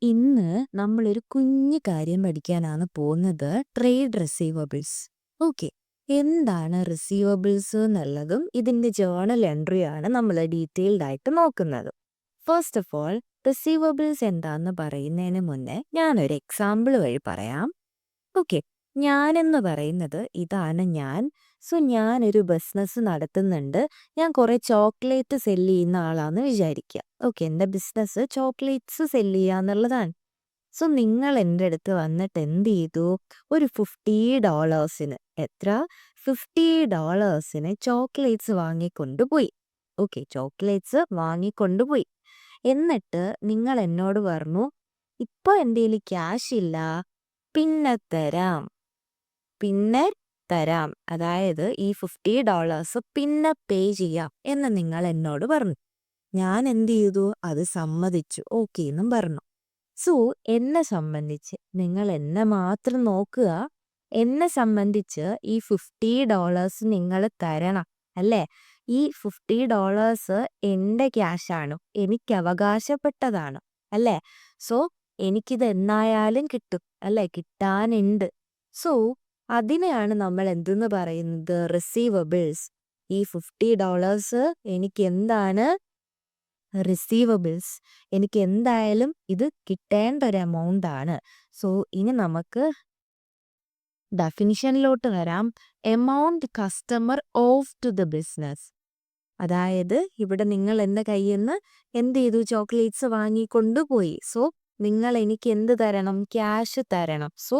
ഇന്ന് നമ്മളൊരു കുഞ്ഞു കാര്യം പഠിക്കാനാണ് പോകുന്നത്. Trade receivables. ഓക്കെ. എന്താണ് റിസീവബിൾസ് എന്നുള്ളതും ഇതിന്റെ ജേർണൽ എൻട്രിയാണ് നമ്മൾ ഡീറ്റെയിൽഡ് ആയിട്ട് നോക്കുന്നത്. ഫസ്റ്റ് ഓഫ് ഓൾ, റിസീവബിൾസ് എന്താന്ന് പറയുന്നതിന് മുന്നേ ഞാനൊരു എക്സാമ്പിൾ വഴി പറയാം. ഓക്കെ. ഞാനെന്ന് പറയുന്നത് ഇതാണ് ഞാൻ. സോ ഞാനൊരു ബിസിനസ് നടത്തുന്നുണ്ട്. ഞാൻ കുറേ ചോക്ലേറ്റ് സെല്ല് ചെയ്യുന്ന ആളാന്ന് വിചാരിക്കുക. ഓക്കെ. എൻ്റെ ബിസിനസ് ചോക്ലേറ്റ്സ് സെല്ല് ചെയ്യുക എന്നുള്ളതാണ്. സോ നിങ്ങൾ എൻ്റെ അടുത്ത് വന്നിട്ട് എന്ത് ചെയ്തു? ഒരു $50 എത്ര? $50 ചോക്ലേറ്റ്സ് വാങ്ങിക്കൊണ്ടുപോയി. ഓക്കെ. ചോക്ലേറ്റ്സ് വാങ്ങിക്കൊണ്ടുപോയി. എന്നിട്ട് നിങ്ങൾ എന്നോട് പറഞ്ഞു, ഇപ്പൊ എൻ്റെ കയ്യിൽ ക്യാഷ് ഇല്ല, പിന്നെ തരാം. പിന്നെ തരാം. അതായത് ഈ $50 പിന്നെ പേ ചെയ്യാം എന്ന് നിങ്ങൾ എന്നോട് പറഞ്ഞു. ഞാൻ എന്ത് ചെയ്തു? അത് സമ്മതിച്ചു. ഓക്കെ എന്നും പറഞ്ഞു. സോ എന്നെ സംബന്ധിച്ച് നിങ്ങൾ എന്നെ മാത്രം നോക്കുക. എന്നെ സംബന്ധിച്ച് ഈ $50 നിങ്ങൾ തരണം, അല്ലേ? ഈ $50 എൻ്റെ ക്യാഷാണ്, എനിക്ക് അവകാശപ്പെട്ടതാണ്, അല്ലേ? സോ എനിക്കിത് എന്നായാലും കിട്ടും, അല്ലേ? കിട്ടാനുണ്ട്. സോ അതിനെയാണ് നമ്മൾ എന്തെന്ന് പറയുന്നത്? റിസീവബിൾസ്. ഈ $50 എനിക്ക് എന്താണ്? റിസീവബിൾസ്. എനിക്ക് എന്തായാലും ഇത് കിട്ടേണ്ട ഒരു എമൗണ്ട് ആണ്. സോ ഇനി നമുക്ക് ഡെഫിനിഷനിലോട്ട് വരാം. Amount customer of to the business. അതായത് ഇവിടെ നിങ്ങൾ എൻ്റെ കയ്യിൽ നിന്ന് എന്ത് ചെയ്തു? ചോക്ലേറ്റ്സ് വാങ്ങിക്കൊണ്ടുപോയി. സോ നിങ്ങൾ എനിക്ക് എന്ത് തരണം? ക്യാഷ് തരണം. So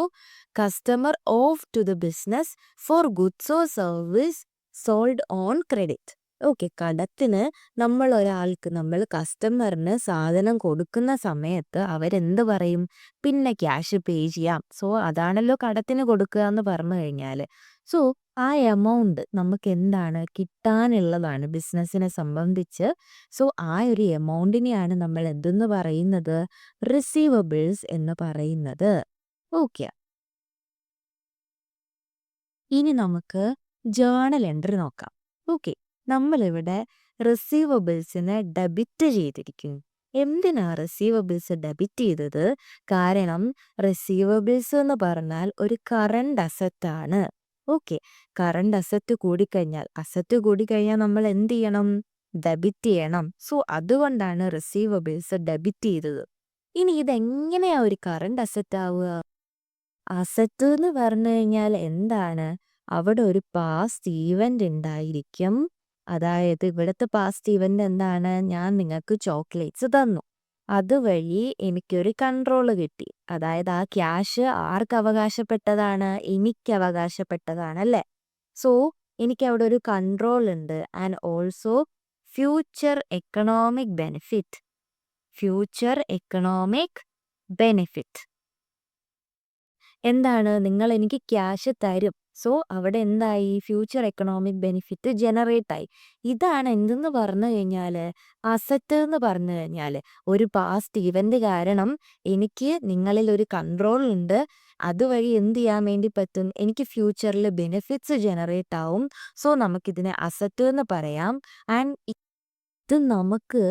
customer of to the business for goods or service sold on credit. Okay. കടത്തിന് നമ്മൾ കസ്റ്റമറിന് സാധനം കൊടുക്കുന്ന സമയത്ത് അവരെന്ത് പറയും? പിന്നെ ക്യാഷ് പേ ചെയ്യാം. സോ അതാണല്ലോ കടത്തിന് കൊടുക്കുക എന്ന് പറഞ്ഞു കഴിഞ്ഞാൽ. സോ ആ എമൗണ്ട് നമുക്ക് എന്താണ്? കിട്ടാനുള്ളതാണ് ബിസിനസ്സിനെ സംബന്ധിച്ച്. സോ ആ ഒരു എമൗണ്ടിനെയാണ് നമ്മൾ എന്തെന്ന് പറയുന്നത്? റിസീവബിൾസ് എന്ന് പറയുന്നത്. ഓക്കെ. ഇനി നമുക്ക് ജേർണൽ എൻട്രി നോക്കാം. ഓക്കെ. നമ്മളിവിടെ റിസീവബിൾസിനെ ഡെബിറ്റ് ചെയ്തിരിക്കുന്നു. എന്തിനാ റിസീവബിൾസ് ഡെബിറ്റ് ചെയ്തത്? കാരണം റിസീവബിൾസ് എന്ന് പറഞ്ഞാൽ ഒരു കറണ്ട് അസറ്റ് ആണ്. ഓക്കെ. കറണ്ട് അസറ്റ് കൂടിക്കഴിഞ്ഞാൽ നമ്മൾ എന്ത് ചെയ്യണം? ഡെബിറ്റ് ചെയ്യണം. സോ അതുകൊണ്ടാണ് റിസീവബിൾസ് ഡെബിറ്റ് ചെയ്തത്. ഇനി ഇതെങ്ങനെയാ ഒരു കറണ്ട് അസറ്റ് ആവുക? അസറ്റ് എന്ന് പറഞ്ഞു കഴിഞ്ഞാൽ എന്താണ്? അവിടെ ഒരു പാസ്റ്റ് ഈവന്റ് ഉണ്ടായിരിക്കും. അതായത് ഇവിടുത്തെ പാസ്റ്റ് ഈവന്റ് എന്താണ്? ഞാൻ നിങ്ങൾക്ക് ചോക്ലേറ്റ്സ് തന്നു. അതുവഴി എനിക്കൊരു കൺട്രോൾ കിട്ടി. അതായത് ആ ക്യാഷ് ആർക്ക് അവകാശപ്പെട്ടതാണ്? എനിക്ക് അവകാശപ്പെട്ടതാണ്, അല്ലേ? സോ എനിക്ക് അവിടെ ഒരു കൺട്രോൾ ഉണ്ട്. And also future economic benefit. Future economic benefit എന്താണ്? നിങ്ങൾ എനിക്ക് ക്യാഷ് തരും. സോ അവിടെ എന്തായി? ഫ്യൂച്ചർ എക്കണോമിക് ബെനിഫിറ്റ് ജനറേറ്റ് ആയി. ഇതാണ് എന്തെന്ന് പറഞ്ഞു കഴിഞ്ഞാൽ അസറ്റ് എന്ന് പറഞ്ഞു കഴിഞ്ഞാൽ. ഒരു പാസ്റ്റ് ഇവന്റ് കാരണം എനിക്ക് നിങ്ങളിൽ ഒരു കൺട്രോൾ ഉണ്ട്. അതുവഴി എന്ത് ചെയ്യാൻ വേണ്ടി പറ്റും? എനിക്ക് ഫ്യൂച്ചറിൽ ബെനിഫിറ്റ്സ് ജനറേറ്റ് ആവും. സോ നമുക്കിതിനെ അസറ്റ് എന്ന് പറയാം. ആൻഡ് ഇത് നമുക്ക്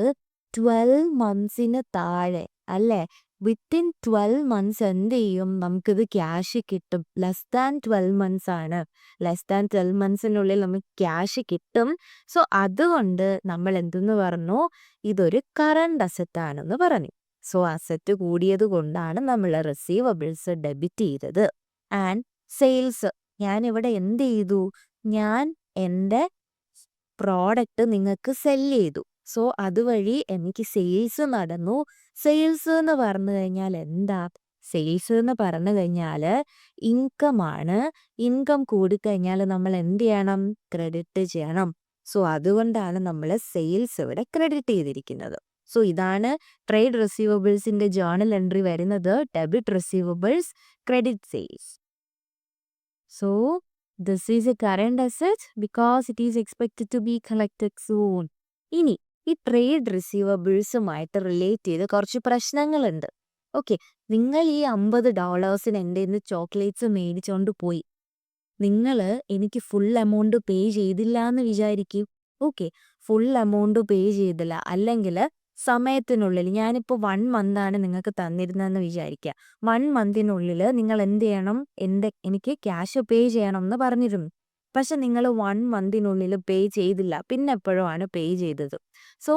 12 മന്ത്സിന് താഴെ, അല്ലേ? വിത്തിൻ 12 മന്ത്സ് എന്ത് ചെയ്യും? നമുക്കിത് ക്യാഷ് കിട്ടും. ലെസ് ദാൻ 12 മന്ത്സ് ആണ്. ലെസ് ദാൻ 12 മന്ത്സിനുള്ളിൽ നമുക്ക് ക്യാഷ് കിട്ടും. സോ അതുകൊണ്ട് നമ്മൾ എന്തെന്ന് പറഞ്ഞു? ഇതൊരു കറണ്ട് അസറ്റ് ആണെന്ന് പറഞ്ഞു. സോ അസറ്റ് കൂടിയത് കൊണ്ടാണ് നമ്മൾ റിസീവബിൾസ് ഡെബിറ്റ് ചെയ്തത്. ആൻഡ് സെയിൽസ്, ഞാനിവിടെ എന്ത് ചെയ്തു? ഞാൻ എൻ്റെ പ്രോഡക്റ്റ് നിങ്ങൾക്ക് സെല്ല് ചെയ്തു. സോ അതുവഴി എനിക്ക് സെയിൽസ് നടന്നു. സെയിൽസ് എന്ന് പറഞ്ഞു കഴിഞ്ഞാൽ എന്താ? സെയിൽസ് എന്ന് പറഞ്ഞു കഴിഞ്ഞാൽ ഇൻകം ആണ്. ഇൻകം കൂടിക്കഴിഞ്ഞാൽ നമ്മൾ എന്ത് ചെയ്യണം? ക്രെഡിറ്റ് ചെയ്യണം. സോ അതുകൊണ്ടാണ് നമ്മൾ സെയിൽസ് ഇവിടെ ക്രെഡിറ്റ് ചെയ്തിരിക്കുന്നത്. സോ ഇതാണ് ട്രേഡ് റിസീവബിൾസിന്റെ ജേർണൽ എൻട്രി വരുന്നത്. Debit receivables, credit sales. So this is a current asset because it is expected to be collected soon. ഇനി ഈ ട്രേഡ് റിസീവബിൾസുമായിട്ട് റിലേറ്റ് ചെയ്ത് കുറച്ച് പ്രശ്നങ്ങളുണ്ട്. ഓക്കെ. നിങ്ങൾ ഈ $50 എൻ്റെ നിന്ന് ചോക്ലേറ്റ്സ് മേടിച്ചോണ്ട് പോയി. നിങ്ങൾ എനിക്ക് ഫുൾ എമൗണ്ട് പേ ചെയ്തില്ല എന്ന് വിചാരിക്കൂ. ഓക്കെ. ഫുൾ എമൗണ്ട് പേ ചെയ്തില്ല, അല്ലെങ്കിൽ സമയത്തിനുള്ളിൽ ഞാനിപ്പോൾ 1 മന്താണ് നിങ്ങൾക്ക് തന്നിരുന്നതെന്ന് വിചാരിക്കുക. 1 മന്തിനുള്ളിൽ നിങ്ങൾ എന്ത് ചെയ്യണം? എനിക്ക് ക്യാഷ് പേ ചെയ്യണം എന്ന് പറഞ്ഞിരുന്നു. പക്ഷെ നിങ്ങൾ 1 മന്തിനുള്ളിൽ പേ ചെയ്തില്ല. പിന്നെ എപ്പോഴോ ആണ് പേ ചെയ്തത്. സോ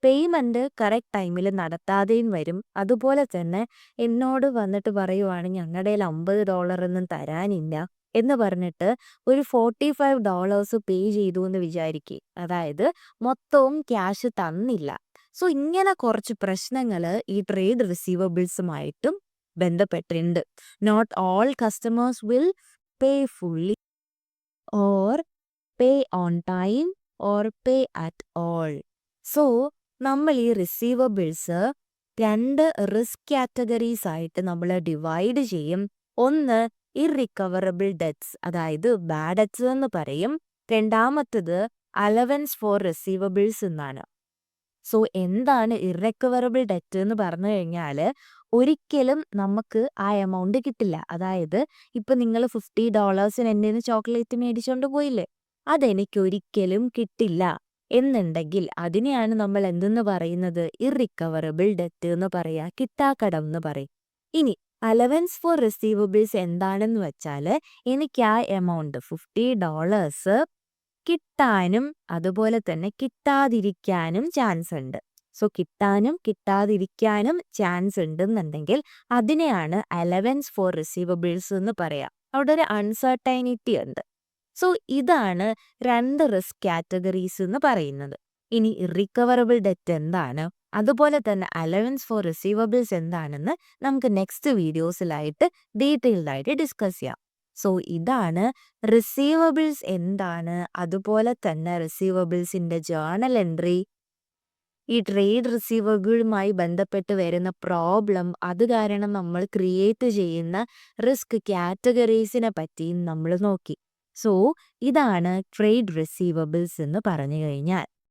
പേയ്മെന്റ് കറക്റ്റ് ടൈമിൽ നടത്താതെയും വരും. അതുപോലെ തന്നെ എന്നോട് വന്നിട്ട് പറയുവാണ് ഞങ്ങളുടെ കയ്യിൽ $50 ഒന്നും തരാനില്ല എന്ന് പറഞ്ഞിട്ട് ഒരു $45 പേ ചെയ്തു എന്ന് വിചാരിക്കുക. അതായത് മൊത്തവും ക്യാഷ് തന്നില്ല. സോ ഇങ്ങനെ കുറച്ച് പ്രശ്നങ്ങൾ ഈ ട്രേഡ് റിസീവബിൾസുമായിട്ടും ബന്ധപ്പെട്ടിട്ടുണ്ട്. Not all customers will pay fully or pay on time or pay at all. So നമ്മൾ ഈ റിസീവബിൾസ് 2 റിസ്ക് കാറ്റഗറീസ് ആയിട്ട് നമ്മൾ ഡിവൈഡ് ചെയ്യും. ഒന്ന് ഇറിക്കവറബിൾ ഡെറ്റ്സ്, അതായത് ബാഡ് ഡെറ്റ്സ് എന്ന് പറയും. രണ്ടാമത്തത് അലവൻസ് ഫോർ റിസീവബിൾസ് എന്നാണ്. സോ എന്താണ് ഇറക്കവറബിൾ ഡെറ്റ് എന്ന് പറഞ്ഞു കഴിഞ്ഞാൽ ഒരിക്കലും നമുക്ക് ആ എമൗണ്ട് കിട്ടില്ല. അതായത് ഇപ്പം നിങ്ങൾ $50 എൻ്റെ നിന്ന് ചോക്ലേറ്റ് മേടിച്ചുകൊണ്ട് പോയില്ലേ, അതെനിക്ക് ഒരിക്കലും കിട്ടില്ല എന്നുണ്ടെങ്കിൽ അതിനെയാണ് നമ്മൾ എന്തെന്ന് പറയുന്നത്? ഇറിക്കവറബിൾ ഡെറ്റ് എന്ന് പറയാ, കിട്ടാക്കടം എന്ന് പറയും. ഇനി അലവൻസ് ഫോർ റിസീവബിൾസ് എന്താണെന്ന് വെച്ചാൽ എനിക്ക് ആ എമൗണ്ട് $50 കിട്ടാനും അതുപോലെ തന്നെ കിട്ടാതിരിക്കാനും ചാൻസ് ഉണ്ട്. സോ കിട്ടാനും കിട്ടാതിരിക്കാനും ചാൻസ് ഉണ്ടെന്നുണ്ടെങ്കിൽ അതിനെയാണ് അലവൻസ് ഫോർ റിസീവബിൾസ് എന്ന് പറയാം. അവിടെ ഒരു അൺസർട്ടൈനിറ്റി ഉണ്ട്. സോ ഇതാണ് 2 റിസ്ക് കാറ്റഗറീസ് എന്ന് പറയുന്നത്. ഇനി ഇറിക്കവറബിൾ ഡെറ്റ് എന്താണ്, അതുപോലെ തന്നെ അലവൻസ് ഫോർ റിസീവബിൾസ് എന്താണെന്ന് നമുക്ക് നെക്സ്റ്റ് വീഡിയോസിലായിട്ട് ഡീറ്റെയിൽഡ് ആയിട്ട് ഡിസ്കസ് ചെയ്യാം. സോ ഇതാണ് റിസീവബിൾസ് എന്താണ്, അതുപോലെ തന്നെ റിസീവബിൾസിന്റെ ജേർണൽ എൻട്രി, ഈ ട്രേഡ് റിസീവബിളുമായി ബന്ധപ്പെട്ട് വരുന്ന പ്രോബ്ലം, അത് കാരണം നമ്മൾ ക്രിയേറ്റ് ചെയ്യുന്ന റിസ്ക് കാറ്റഗറീസിനെ പറ്റിയും നമ്മൾ നോക്കി. സോ ഇതാണ് ട്രേഡ് റിസീവബിൾസ് എന്ന് പറഞ്ഞു കഴിഞ്ഞാൽ.